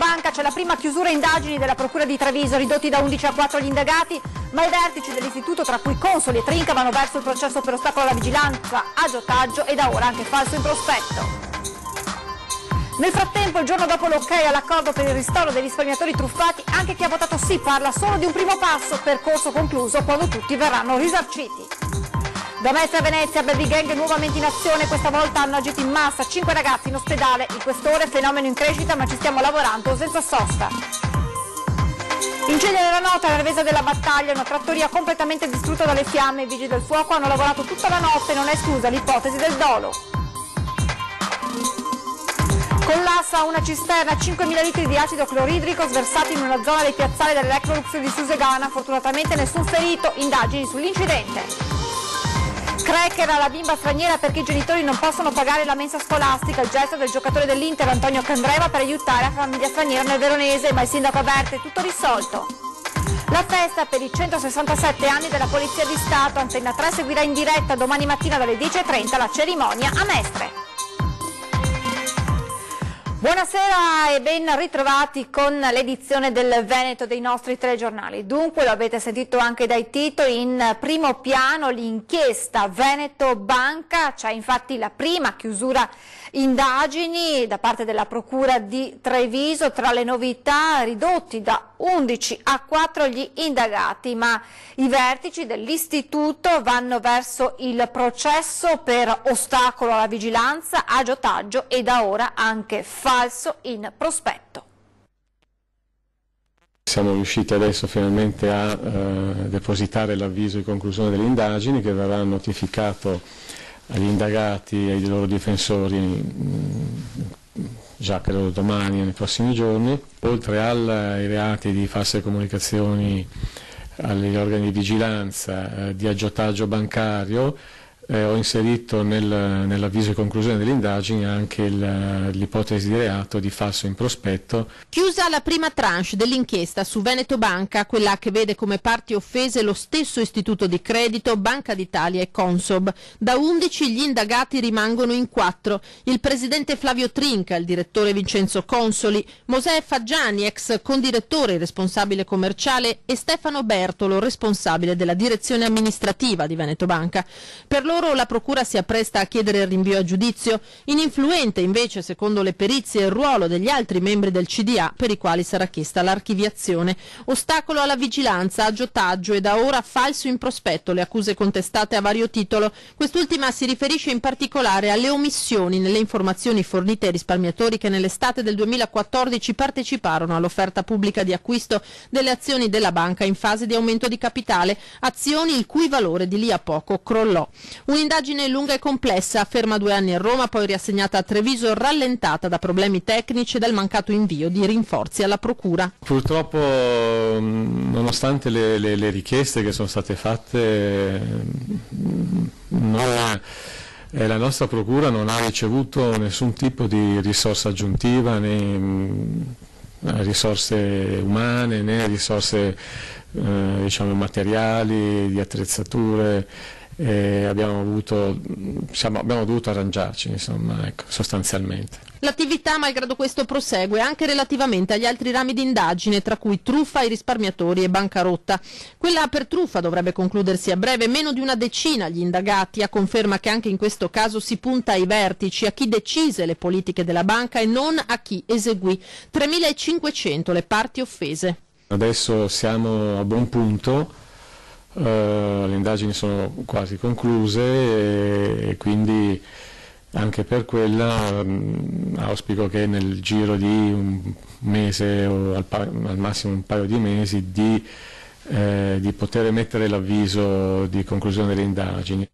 Banca c'è la prima chiusura indagini della Procura di Treviso, ridotti da 11 a 4 gli indagati, ma i vertici dell'istituto, tra cui Consoli e Trinca, vanno verso il processo per ostacolo alla vigilanza, aggiotaggio e da ora anche falso in prospetto. Nel frattempo, il giorno dopo l'ok all'accordo per il ristoro dei risparmiatori truffati, anche chi ha votato sì parla solo di un primo passo, percorso concluso quando tutti verranno risarciti. Da Mestre a Venezia, baby gang nuovamente in azione, questa volta hanno agito in massa 5 ragazzi in ospedale, il questore fenomeno in crescita ma ci stiamo lavorando senza sosta. Incendio nella nota nella Vesa della Battaglia, una trattoria completamente distrutta dalle fiamme, i vigili del fuoco hanno lavorato tutta la notte, non è esclusa l'ipotesi del dolo. Collassa una cisterna, 5.000 litri di acido cloridrico sversati in una zona dei piazzali dell'Electrolux di Susegana, fortunatamente nessun ferito, indagini sull'incidente. Cracker alla bimba straniera perché i genitori non possono pagare la mensa scolastica, il gesto del giocatore dell'Inter Antonio Candreva per aiutare la famiglia straniera nel Veronese, ma il sindaco avverte tutto risolto. La festa per i 167 anni della Polizia di Stato, Antenna 3 seguirà in diretta domani mattina dalle 10:30 la cerimonia a Mestre. Buonasera e ben ritrovati con l'edizione del Veneto dei nostri telegiornali. Dunque, lo avete sentito anche dai titoli, in primo piano l'inchiesta Veneto Banca, c'è infatti la prima chiusura indagini da parte della Procura di Treviso, tra le novità ridotti da 11 a 4 gli indagati, ma i vertici dell'istituto vanno verso il processo per ostacolo alla vigilanza, aggiotaggio e da ora anche falso in prospetto. Siamo riusciti adesso finalmente a depositare l'avviso di conclusione delle indagini che verrà notificato agli indagati e ai loro difensori già credo domani e nei prossimi giorni. Oltre ai reati di false comunicazioni agli organi di vigilanza, di aggiotaggio bancario, ho inserito nell'avviso di conclusione delle indagini anche l'ipotesi di reato di falso in prospetto. Chiusa la prima tranche dell'inchiesta su Veneto Banca, quella che vede come parti offese lo stesso istituto di credito, Banca d'Italia e Consob. Da 11 gli indagati rimangono in 4. Il presidente Flavio Trinca, il direttore Vincenzo Consoli, Mosè Faggiani, ex condirettore e responsabile commerciale, e Stefano Bertolo, responsabile della direzione amministrativa di Veneto Banca. Per loro la Procura si appresta a chiedere il rinvio a giudizio. Ininfluente invece, secondo le perizie, il ruolo degli altri membri del CDA per i quali sarà chiesta l'archiviazione. Ostacolo alla vigilanza, aggiotaggio e da ora falso in prospetto, le accuse contestate a vario titolo. Quest'ultima si riferisce in particolare alle omissioni nelle informazioni fornite ai risparmiatori che nell'estate del 2014 parteciparono all'offerta pubblica di acquisto delle azioni della banca in fase di aumento di capitale, azioni il cui valore di lì a poco crollò. Un'indagine lunga e complessa, ferma 2 anni a Roma, poi riassegnata a Treviso, rallentata da problemi tecnici e dal mancato invio di rinforzi alla Procura. Purtroppo, nonostante le richieste che sono state fatte, la nostra Procura non ha ricevuto nessun tipo di risorsa aggiuntiva, né risorse umane, né risorse materiali, di attrezzature. Abbiamo dovuto arrangiarci, insomma, ecco, sostanzialmente. L'attività, malgrado questo, prosegue anche relativamente agli altri rami di indagine, tra cui truffa ai risparmiatori e bancarotta. Quella per truffa dovrebbe concludersi a breve, meno di una decina gli indagati, a conferma che anche in questo caso si punta ai vertici, a chi decise le politiche della banca e non a chi eseguì. 3.500 le parti offese. Adesso siamo a buon punto. Le indagini sono quasi concluse e quindi anche per quella auspico che nel giro di un mese o al massimo un paio di mesi di poter mettere l'avviso di conclusione delle indagini.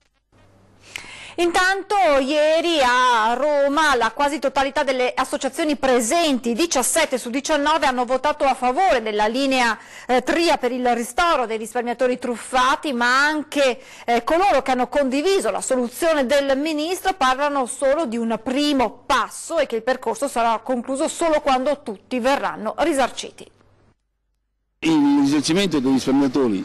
Intanto ieri a Roma la quasi totalità delle associazioni presenti, 17 su 19, hanno votato a favore della linea TRIA per il ristoro dei risparmiatori truffati, ma anche coloro che hanno condiviso la soluzione del Ministro parlano solo di un primo passo e che il percorso sarà concluso solo quando tutti verranno risarciti. Il risarcimento dei risparmiatori,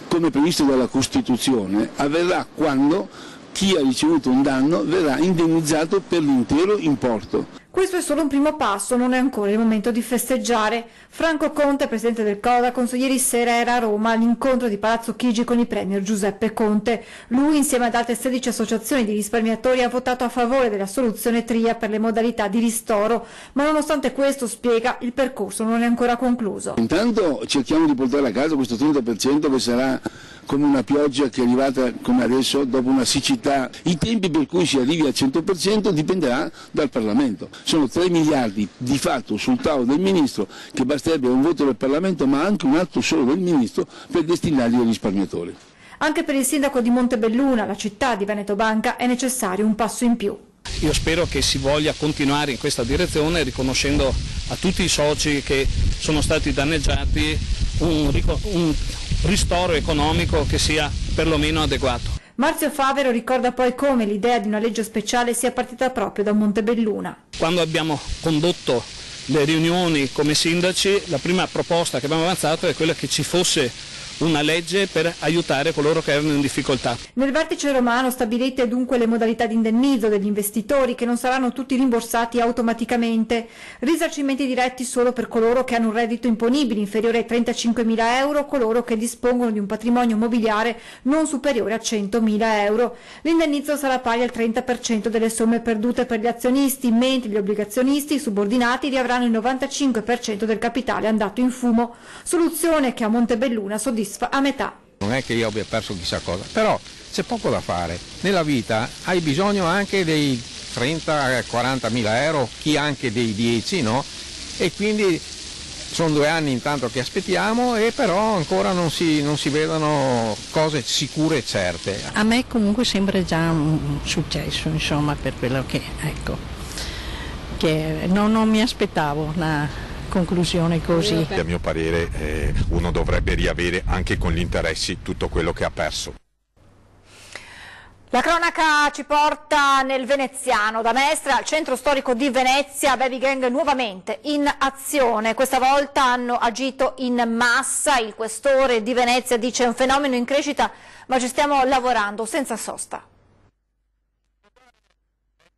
come previsto dalla Costituzione, avverrà quando chi ha ricevuto un danno verrà indennizzato per l'intero importo. Questo è solo un primo passo, non è ancora il momento di festeggiare. Franco Conte, presidente del Codacons, ieri sera era a Roma all'incontro di Palazzo Chigi con il premier Giuseppe Conte. Lui, insieme ad altre 16 associazioni di risparmiatori, ha votato a favore della soluzione TRIA per le modalità di ristoro, ma nonostante questo, spiega, il percorso non è ancora concluso. Intanto cerchiamo di portare a casa questo 30% che sarà come una pioggia che è arrivata come adesso dopo una siccità. I tempi per cui si arrivi al 100% dipenderà dal Parlamento. Sono 3 miliardi di fatto sul tavolo del Ministro, che basterebbe un voto del Parlamento ma anche un atto solo del Ministro per destinarli ai risparmiatori. Anche per il sindaco di Montebelluna, la città di Veneto Banca, è necessario un passo in più. Io spero che si voglia continuare in questa direzione, riconoscendo a tutti i soci che sono stati danneggiati un ristoro economico che sia perlomeno adeguato. Marzio Favero ricorda poi come l'idea di una legge speciale sia partita proprio da Montebelluna. Quando abbiamo condotto le riunioni come sindaci, la prima proposta che abbiamo avanzato è quella che ci fosse una legge per aiutare coloro che erano in difficoltà. Nel vertice romano stabilite dunque le modalità di indennizzo degli investitori, che non saranno tutti rimborsati automaticamente. Risarcimenti diretti solo per coloro che hanno un reddito imponibile inferiore ai 35.000 euro, coloro che dispongono di un patrimonio immobiliare non superiore a 100.000 euro. L'indennizzo sarà pari al 30% delle somme perdute per gli azionisti, mentre gli obbligazionisti subordinati riavranno il 95% del capitale andato in fumo. Soluzione che a Montebelluna soddisfa a metà. Non è che io abbia perso chissà cosa, però c'è poco da fare. Nella vita hai bisogno anche dei 30-40 mila euro, chi anche dei 10, no? E quindi sono 2 anni intanto che aspettiamo e però ancora non si vedono cose sicure e certe. A me comunque sembra già un successo, insomma, per quello che, ecco, che non mi aspettavo una conclusione così. A mio parere uno dovrebbe riavere anche con gli interessi tutto quello che ha perso. La cronaca ci porta nel veneziano. Da Mestre al centro storico di Venezia, baby gang nuovamente in azione. Questa volta hanno agito in massa. Il questore di Venezia dice è un fenomeno in crescita, ma ci stiamo lavorando senza sosta.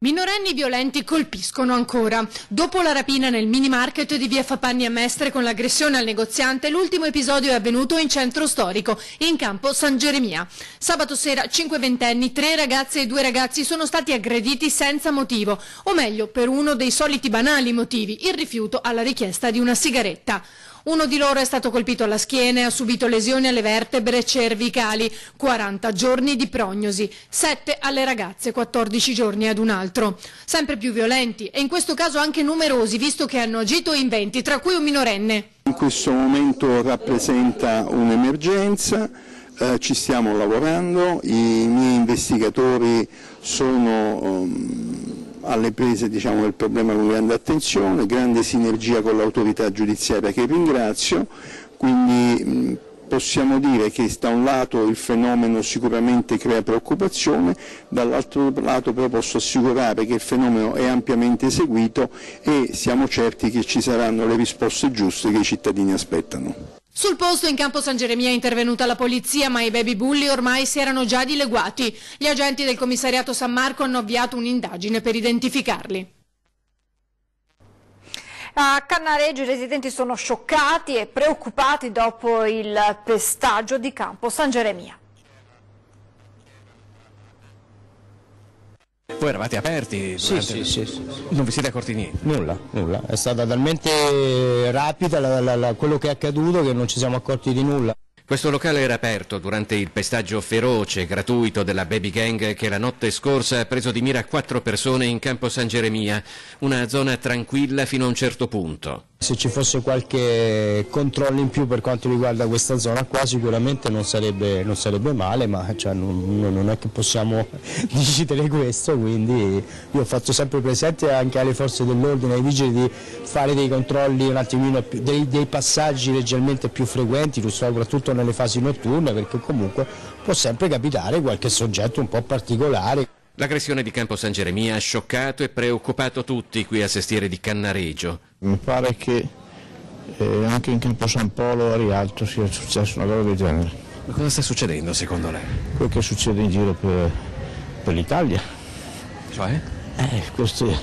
Minorenni violenti colpiscono ancora. Dopo la rapina nel mini market di via Fapanni a Mestre con l'aggressione al negoziante, l'ultimo episodio è avvenuto in centro storico, in campo San Geremia. Sabato sera 5 ventenni, 3 ragazze e 2 ragazzi sono stati aggrediti senza motivo, o meglio per uno dei soliti banali motivi, il rifiuto alla richiesta di una sigaretta. Uno di loro è stato colpito alla schiena e ha subito lesioni alle vertebre cervicali, 40 giorni di prognosi, 7 alle ragazze, 14 giorni ad un altro. Sempre più violenti e in questo caso anche numerosi, visto che hanno agito in 20, tra cui un minorenne. In questo momento rappresenta un'emergenza, ci stiamo lavorando, i miei investigatori sono alle prese del problema con grande attenzione, grande sinergia con l'autorità giudiziaria che ringrazio, quindi possiamo dire che da un lato il fenomeno sicuramente crea preoccupazione, dall'altro lato però posso assicurare che il fenomeno è ampiamente seguito e siamo certi che ci saranno le risposte giuste che i cittadini aspettano. Sul posto in campo San Geremia è intervenuta la polizia, ma i baby bulli ormai si erano già dileguati. Gli agenti del commissariato San Marco hanno avviato un'indagine per identificarli. A Cannareggio i residenti sono scioccati e preoccupati dopo il pestaggio di campo San Geremia. Voi eravate aperti? Sì. Non vi siete accorti niente? Nulla. È stata talmente rapida quello che è accaduto che non ci siamo accorti di nulla. Questo locale era aperto durante il pestaggio feroce, gratuito della baby gang che la notte scorsa ha preso di mira 4 persone in campo San Geremia, una zona tranquilla fino a un certo punto. Se ci fosse qualche controllo in più per quanto riguarda questa zona qua sicuramente non sarebbe male, ma non è che possiamo decidere questo, quindi io ho fatto sempre presente anche alle forze dell'ordine, ai vigili, di fare dei controlli un attimino più, dei passaggi leggermente più frequenti, soprattutto nelle fasi notturne, perché comunque può sempre capitare qualche soggetto un po' particolare. L'aggressione di campo San Geremia ha scioccato e preoccupato tutti qui a Sestiere di Cannareggio. Mi pare che anche in campo San Polo a Rialto sia successa una cosa del genere. Ma cosa sta succedendo secondo lei? Quello che succede in giro per l'Italia. Cioè? Queste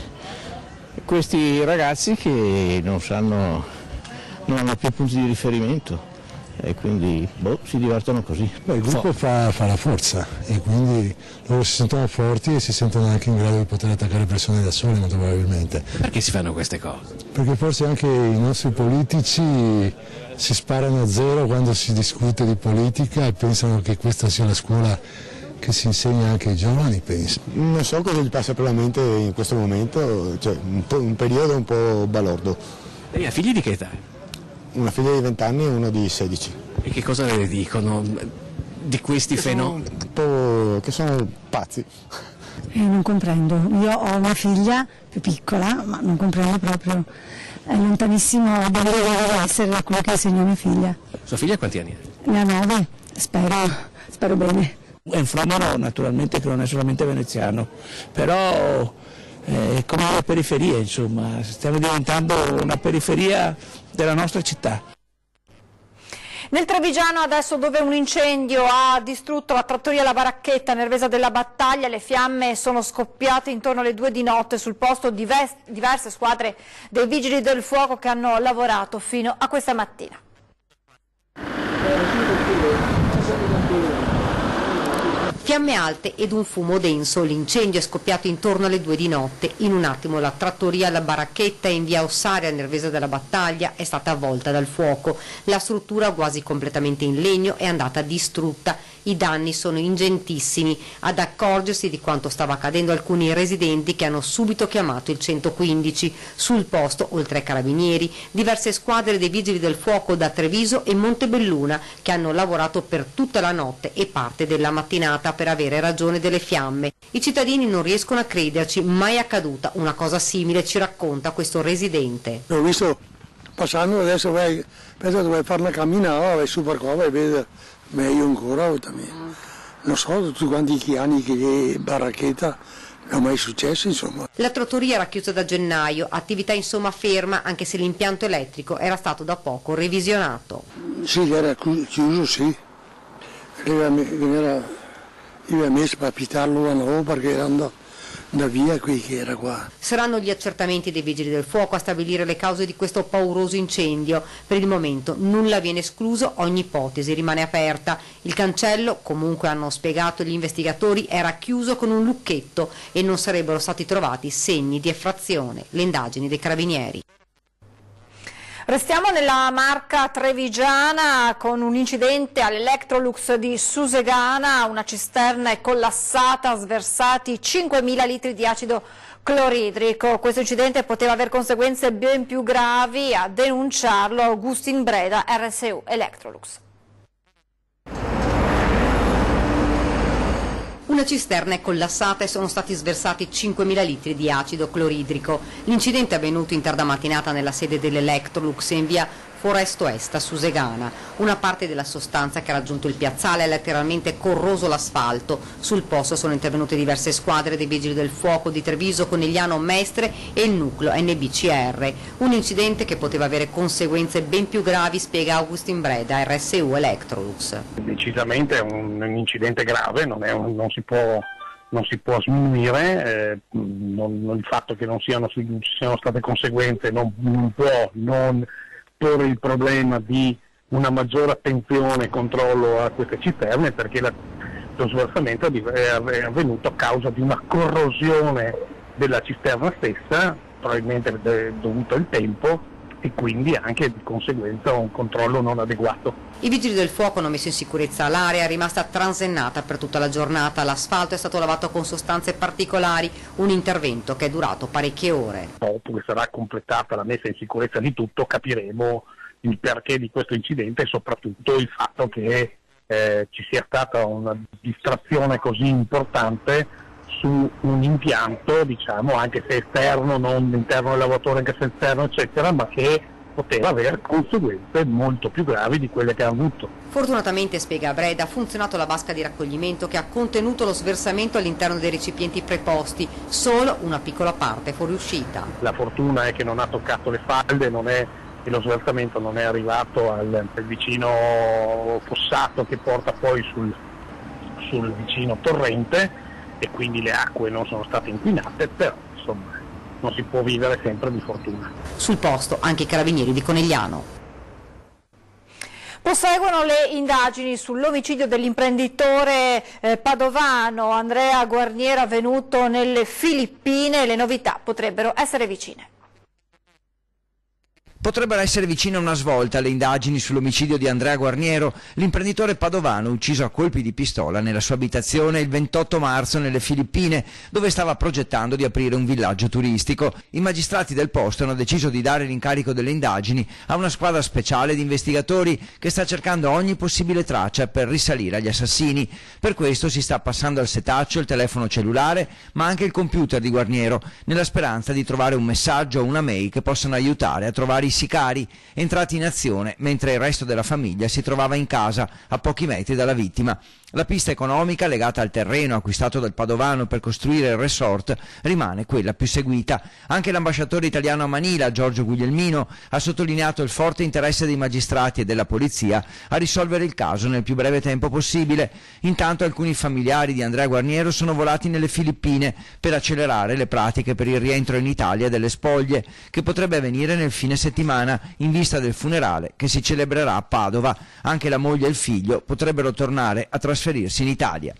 questi ragazzi che non hanno più punti di riferimento e quindi si divertono così. Il gruppo fa la forza e quindi loro si sentono forti e si sentono anche in grado di poter attaccare persone da soli molto probabilmente. Perché si fanno queste cose? Perché forse anche i nostri politici si sparano a zero quando si discute di politica e pensano che questa sia la scuola che si insegna anche ai giovani, penso. Non so cosa gli passa per la mente in questo momento, cioè un periodo un po' balordo. E ha figli di che età? Una figlia di 20 anni e uno di 16. E che cosa le dicono di questi fenomeni? Che sono pazzi. Non comprendo, io ho una figlia più piccola, ma non comprendo proprio, è lontanissimo da dove deve essere da quello che insegna mia figlia. Sua figlia quanti anni ha? Ne ha 9, spero bene. È un fenomeno naturalmente che non è solamente veneziano, però come le periferie, insomma, stiamo diventando una periferia della nostra città. Nel Trevigiano adesso, dove un incendio ha distrutto la trattoria La Baracchetta a Nervesa della Battaglia, le fiamme sono scoppiate intorno alle 2 di notte. Sul posto diverse squadre dei vigili del fuoco che hanno lavorato fino a questa mattina. Fiamme alte ed un fumo denso. L'incendio è scoppiato intorno alle 2 di notte. In un attimo la trattoria La Baracchetta in via Ossaria, Nervesa della Battaglia, è stata avvolta dal fuoco. La struttura, quasi completamente in legno, è andata distrutta. I danni sono ingentissimi. Ad accorgersi di quanto stava accadendo alcuni residenti che hanno subito chiamato il 115. Sul posto, oltre ai carabinieri, diverse squadre dei vigili del fuoco da Treviso e Montebelluna che hanno lavorato per tutta la notte e parte della mattinata per avere ragione delle fiamme. I cittadini non riescono a crederci, mai accaduta una cosa simile, ci racconta questo residente. L'ho visto passando, adesso penso dove fare una camminata, vai su per qua e vede meglio ancora. Non so tutti quanti anni che è baracchetta, non è mai successo, insomma. La trattoria era chiusa da gennaio, attività insomma ferma, anche se l'impianto elettrico era stato da poco revisionato. Sì, era chiuso, sì. Era messo per apitarlo a nuovo perché era andato da via qui che era qua. Saranno gli accertamenti dei vigili del fuoco a stabilire le cause di questo pauroso incendio. Per il momento nulla viene escluso, ogni ipotesi rimane aperta. Il cancello, comunque hanno spiegato gli investigatori, era chiuso con un lucchetto e non sarebbero stati trovati segni di effrazione. Le indagini dei carabinieri. Restiamo nella Marca trevigiana con un incidente all'Electrolux di Susegana, una cisterna è collassata, sversati 5.000 litri di acido cloridrico. Questo incidente poteva avere conseguenze ben più gravi, a denunciarlo Augustin Breda, RSU Electrolux. Una cisterna è collassata e sono stati sversati 5.000 litri di acido cloridrico. L'incidente è avvenuto in tarda mattinata nella sede dell'Electrolux in via Foresto Est a Susegana. Una parte della sostanza che ha raggiunto il piazzale ha letteralmente corroso l'asfalto. Sul posto sono intervenute diverse squadre dei vigili del fuoco di Treviso, Conegliano, Mestre e il nucleo NBCR. Un incidente che poteva avere conseguenze ben più gravi, spiega Augustin Breda, RSU Electrolux. Decisamente è un incidente grave, non si può sminuire, il fatto che non siano state conseguenze non può non porre il problema di una maggiore attenzione e controllo a queste cisterne, perché lo sversamento è avvenuto a causa di una corrosione della cisterna stessa, probabilmente dovuto al tempo, e quindi anche di conseguenza un controllo non adeguato. I vigili del fuoco hanno messo in sicurezza l'area, è rimasta transennata per tutta la giornata, l'asfalto è stato lavato con sostanze particolari, un intervento che è durato parecchie ore. Dopo che sarà completata la messa in sicurezza di tutto capiremo il perché di questo incidente e soprattutto il fatto che ci sia stata una distrazione così importante su un impianto, diciamo, anche se esterno, non interno del lavoratore, anche se esterno, eccetera, ma che poteva avere conseguenze molto più gravi di quelle che ha avuto. Fortunatamente, spiega Breda, ha funzionato la vasca di raccoglimento che ha contenuto lo sversamento all'interno dei recipienti preposti, solo una piccola parte fuoriuscita. La fortuna è che non ha toccato le falde e lo sversamento non è arrivato al vicino fossato che porta poi sul vicino torrente, e quindi le acque non sono state inquinate, però insomma vivere sempre di fortuna. Sul posto anche i carabinieri di Conegliano. Proseguono le indagini sull'omicidio dell'imprenditore padovano Andrea Guarniero avvenuto nelle Filippine. Le novità potrebbero essere vicine. Potrebbero essere vicine a una svolta alle indagini sull'omicidio di Andrea Guarniero, l'imprenditore padovano ucciso a colpi di pistola nella sua abitazione il 28 marzo nelle Filippine, dove stava progettando di aprire un villaggio turistico. I magistrati del posto hanno deciso di dare l'incarico delle indagini a una squadra speciale di investigatori che sta cercando ogni possibile traccia per risalire agli assassini. Per questo si sta passando al setaccio il telefono cellulare, ma anche il computer di Guarniero, nella speranza di trovare un messaggio o una mail che possano aiutare a trovare i sicari entrati in azione mentre il resto della famiglia si trovava in casa a pochi metri dalla vittima. La pista economica legata al terreno acquistato dal padovano per costruire il resort rimane quella più seguita. Anche l'ambasciatore italiano a Manila, Giorgio Guglielmino, ha sottolineato il forte interesse dei magistrati e della polizia a risolvere il caso nel più breve tempo possibile. Intanto alcuni familiari di Andrea Guarniero sono volati nelle Filippine per accelerare le pratiche per il rientro in Italia delle spoglie, che potrebbe avvenire nel fine settimana in vista del funerale che si celebrerà a Padova. Anche la moglie e il figlio potrebbero tornare a trasferirsi in Italia.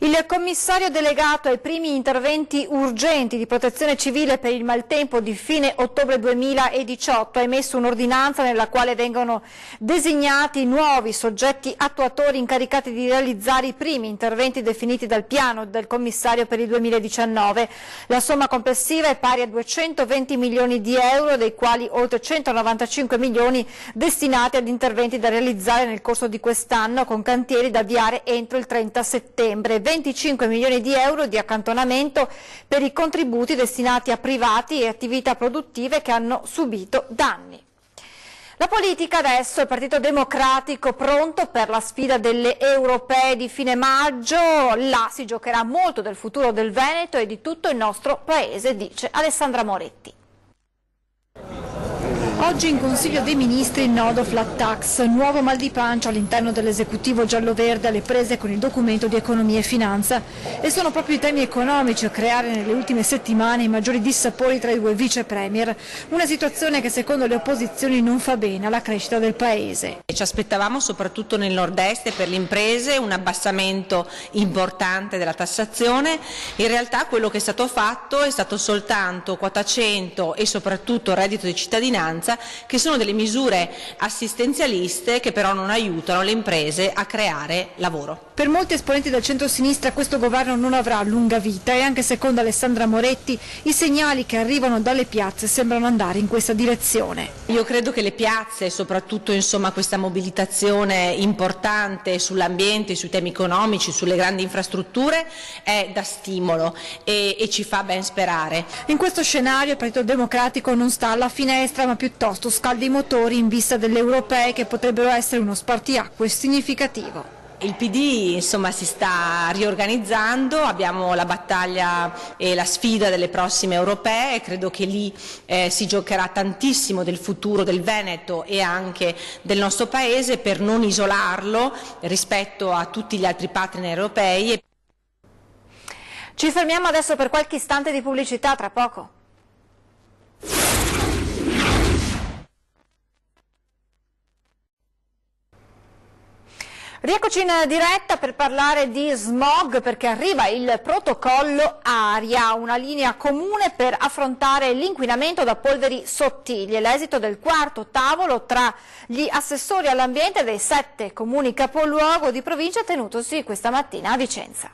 Il commissario delegato ai primi interventi urgenti di protezione civile per il maltempo di fine ottobre 2018 ha emesso un'ordinanza nella quale vengono designati nuovi soggetti attuatori incaricati di realizzare i primi interventi definiti dal piano del commissario per il 2019. La somma complessiva è pari a 220 milioni di euro, dei quali oltre 195 milioni destinati ad interventi da realizzare nel corso di quest'anno con cantieri da avviare entro il 30 settembre. 25 milioni di euro di accantonamento per i contributi destinati a privati e attività produttive che hanno subito danni. La politica adesso, il Partito Democratico pronto per la sfida delle europee di fine maggio. Là si giocherà molto del futuro del Veneto e di tutto il nostro paese, dice Alessandra Moretti. Oggi in Consiglio dei Ministri il nodo flat tax, nuovo mal di pancia all'interno dell'esecutivo giallo-verde alle prese con il documento di economia e finanza. E sono proprio i temi economici a creare nelle ultime settimane i maggiori dissapori tra i due vice premier. Una situazione che secondo le opposizioni non fa bene alla crescita del paese. Ci aspettavamo soprattutto nel nord-est e per le imprese un abbassamento importante della tassazione. In realtà quello che è stato fatto è stato soltanto quota 100 e soprattutto reddito di cittadinanza, che sono delle misure assistenzialiste che però non aiutano le imprese a creare lavoro. Per molti esponenti del centro-sinistra questo governo non avrà lunga vita e anche secondo Alessandra Moretti i segnali che arrivano dalle piazze sembrano andare in questa direzione. Io credo che le piazze, soprattutto questa mobilitazione importante sull'ambiente, sui temi economici, sulle grandi infrastrutture è da stimolo e ci fa ben sperare. In questo scenario il Partito Democratico non sta alla finestra ma piuttosto scalda i motori in vista delle europee che potrebbero essere uno spartiacque significativo. Il PD si sta riorganizzando, abbiamo la battaglia e la sfida delle prossime europee, credo che lì si giocherà tantissimo del futuro del Veneto e anche del nostro Paese per non isolarlo rispetto a tutti gli altri partner europei. Ci fermiamo adesso per qualche istante di pubblicità, tra poco. Rieccoci in diretta per parlare di smog perché arriva il protocollo aria, una linea comune per affrontare l'inquinamento da polveri sottili. È l'esito del quarto tavolo tra gli assessori all'ambiente dei 7 comuni capoluogo di provincia tenutosi questa mattina a Vicenza.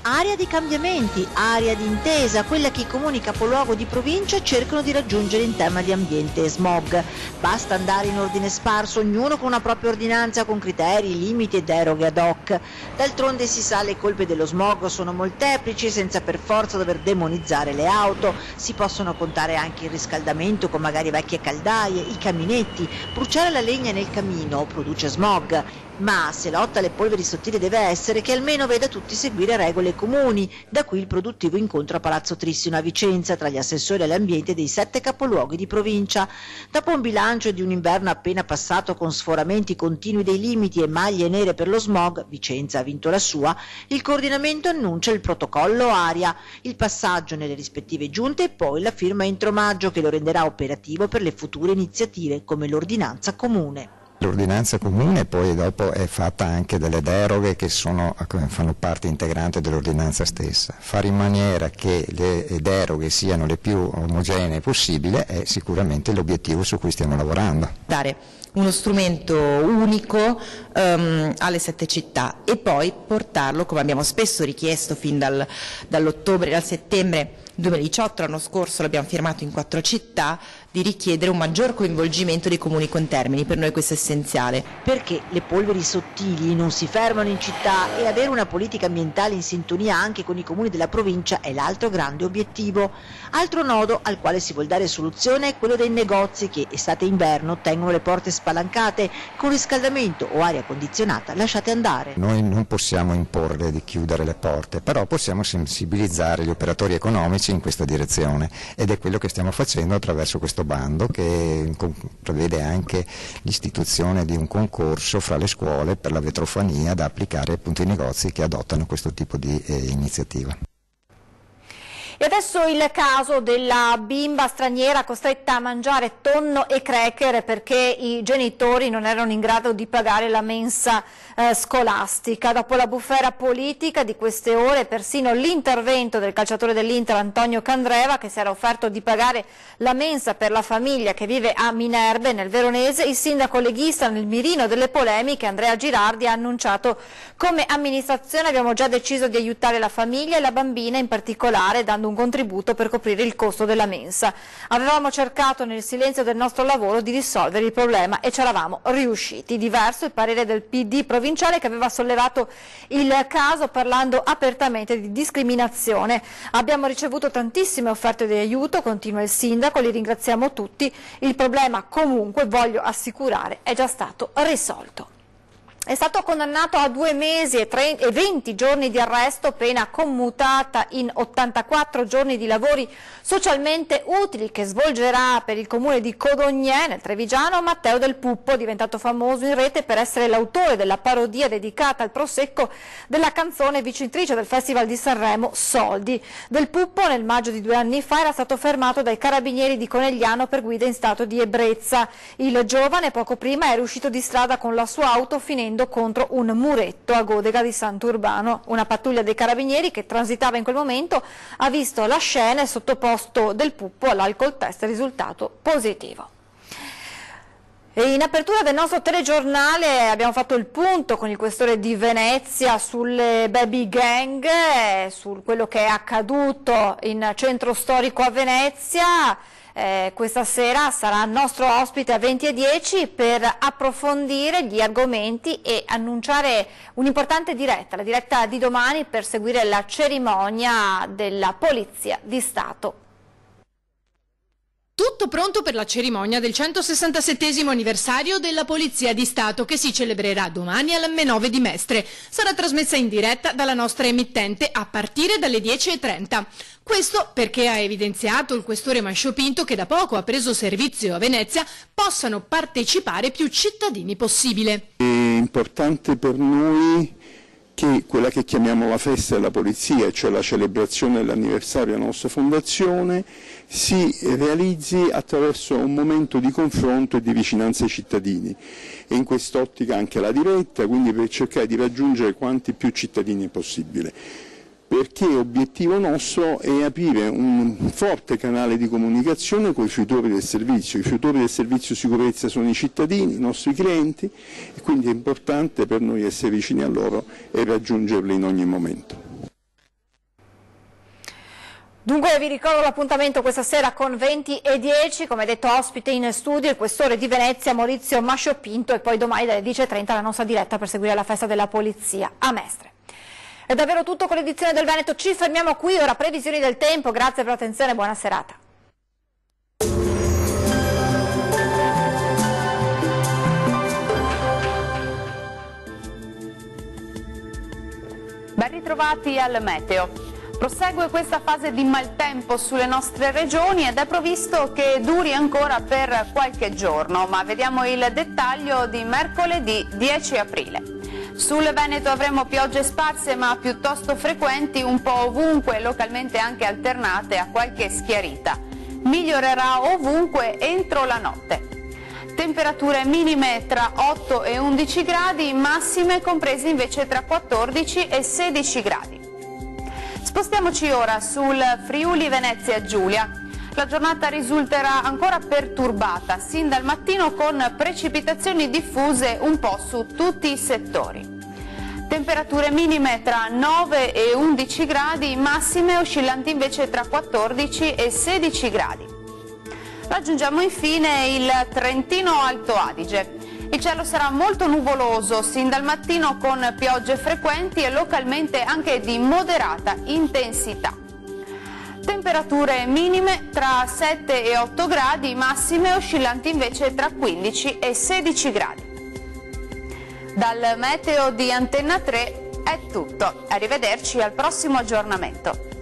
Area di cambiamenti, area di intesa, quella che i comuni capoluogo di provincia cercano di raggiungere in tema di ambiente e smog. Basta andare in ordine sparso, ognuno con una propria ordinanza con criteri, limiti e deroghe ad hoc. D'altronde si sa, le colpe dello smog sono molteplici senza per forza dover demonizzare le auto. Si possono contare anche il riscaldamento con magari vecchie caldaie, i caminetti. Bruciare la legna nel camino produce smog. Ma se lotta alle polveri sottili deve essere, che almeno veda tutti seguire regole comuni. Da qui il produttivo incontro a Palazzo Trissino a Vicenza tra gli assessori all'ambiente dei 7 capoluoghi di provincia. Dopo un bilancio di un inverno appena passato con sforamenti continui dei limiti e maglie nere per lo smog, Vicenza ha vinto la sua, il coordinamento annuncia il protocollo aria, il passaggio nelle rispettive giunte e poi la firma entro maggio, che lo renderà operativo per le future iniziative come l'ordinanza comune. L'ordinanza comune poi dopo è fatta anche delle deroghe che fanno parte integrante dell'ordinanza stessa. Fare in maniera che le deroghe siano le più omogenee possibile è sicuramente l'obiettivo su cui stiamo lavorando. Dare uno strumento unico alle 7 città e poi portarlo, come abbiamo spesso richiesto fin dal settembre 2018, l'anno scorso l'abbiamo firmato in 4 città, di richiedere un maggior coinvolgimento dei comuni contermini. Per noi questo è essenziale. Perché le polveri sottili non si fermano in città e avere una politica ambientale in sintonia anche con i comuni della provincia è l'altro grande obiettivo. Altro nodo al quale si vuol dare soluzione è quello dei negozi che estate e inverno tengono le porte spalancate, con riscaldamento o aria condizionata lasciate andare. Noi non possiamo imporre di chiudere le porte, però possiamo sensibilizzare gli operatori economici in questa direzione ed è quello che stiamo facendo attraverso questo bando che prevede anche l'istituzione di un concorso fra le scuole per la vetrofania da applicare appunto ai negozi che adottano questo tipo di iniziativa. E adesso il caso della bimba straniera costretta a mangiare tonno e cracker perché i genitori non erano in grado di pagare la mensa scolastica. Dopo la bufera politica di queste ore, persino l'intervento del calciatore dell'Inter Antonio Candreva, che si era offerto di pagare la mensa per la famiglia che vive a Minerbe nel Veronese, il sindaco leghista nel mirino delle polemiche Andrea Girardi ha annunciato: come amministrazione abbiamo già deciso di aiutare la famiglia e la bambina in particolare, dando un contributo per coprire il costo della mensa. Avevamo cercato nel silenzio del nostro lavoro di risolvere il problema e ci eravamo riusciti. Diverso il parere del PD provinciale, che aveva sollevato il caso parlando apertamente di discriminazione. Abbiamo ricevuto tantissime offerte di aiuto, continua il sindaco, li ringraziamo tutti. Il problema comunque, voglio assicurare, è già stato risolto. È stato condannato a 2 mesi e 20 giorni di arresto, pena commutata in 84 giorni di lavori socialmente utili che svolgerà per il comune di Codognè, nel Trevigiano, Matteo Del Puppo, diventato famoso in rete per essere l'autore della parodia dedicata al prosecco della canzone vincitrice del Festival di Sanremo, Soldi. Del Puppo nel maggio di 2 anni fa era stato fermato dai carabinieri di Conegliano per guida in stato di ebbrezza. Il giovane poco prima era uscito di strada con la sua auto finendo contro un muretto a Godega di Sant'Urbano. Una pattuglia dei carabinieri che transitava in quel momento ha visto la scena e sottoposto Del Puppo all'alcol test, risultato positivo. E in apertura del nostro telegiornale abbiamo fatto il punto con il questore di Venezia sulle baby gang, su quello che è accaduto in centro storico a Venezia. Questa sera sarà nostro ospite a 20:10 per approfondire gli argomenti e annunciare un'importante diretta, la diretta di domani per seguire la cerimonia della Polizia di Stato. Tutto pronto per la cerimonia del 167° anniversario della Polizia di Stato, che si celebrerà domani all'M9 di Mestre. Sarà trasmessa in diretta dalla nostra emittente a partire dalle 10:30. Questo perché ha evidenziato il questore Masciopinto che da poco ha preso servizio a Venezia possano partecipare più cittadini possibile. È importante per noi che quella che chiamiamo la festa della polizia, cioè la celebrazione dell'anniversario della nostra fondazione, si realizzi attraverso un momento di confronto e di vicinanza ai cittadini, e in quest'ottica anche la diretta, quindi per cercare di raggiungere quanti più cittadini possibile, perché obiettivo nostro è aprire un forte canale di comunicazione con i fruitori del servizio. I fruitori del servizio sicurezza sono i cittadini, i nostri clienti, e quindi è importante per noi essere vicini a loro e raggiungerli in ogni momento. Dunque vi ricordo l'appuntamento questa sera con 20:10, come detto ospite in studio il questore di Venezia Maurizio Masciopinto, e poi domani dalle 10:30 la nostra diretta per seguire la festa della polizia a Mestre. È davvero tutto con l'edizione del Veneto, ci fermiamo qui, ora previsioni del tempo, grazie per l'attenzione, buona serata. Ben ritrovati al meteo. Prosegue questa fase di maltempo sulle nostre regioni ed è previsto che duri ancora per qualche giorno, ma vediamo il dettaglio di mercoledì 10 aprile. Sul Veneto avremo piogge sparse ma piuttosto frequenti un po' ovunque, localmente anche alternate a qualche schiarita. Migliorerà ovunque entro la notte. Temperature minime tra 8 e 11 gradi, massime comprese invece tra 14 e 16 gradi. Spostiamoci ora sul Friuli Venezia Giulia. La giornata risulterà ancora perturbata sin dal mattino con precipitazioni diffuse un po' su tutti i settori. Temperature minime tra 9 e 11 gradi, massime oscillanti invece tra 14 e 16 gradi. Raggiungiamo infine il Trentino Alto Adige. Il cielo sarà molto nuvoloso sin dal mattino con piogge frequenti e localmente anche di moderata intensità. Temperature minime tra 7 e 8 gradi, massime oscillanti invece tra 15 e 16 gradi. Dal meteo di Antenna 3 è tutto. Arrivederci al prossimo aggiornamento.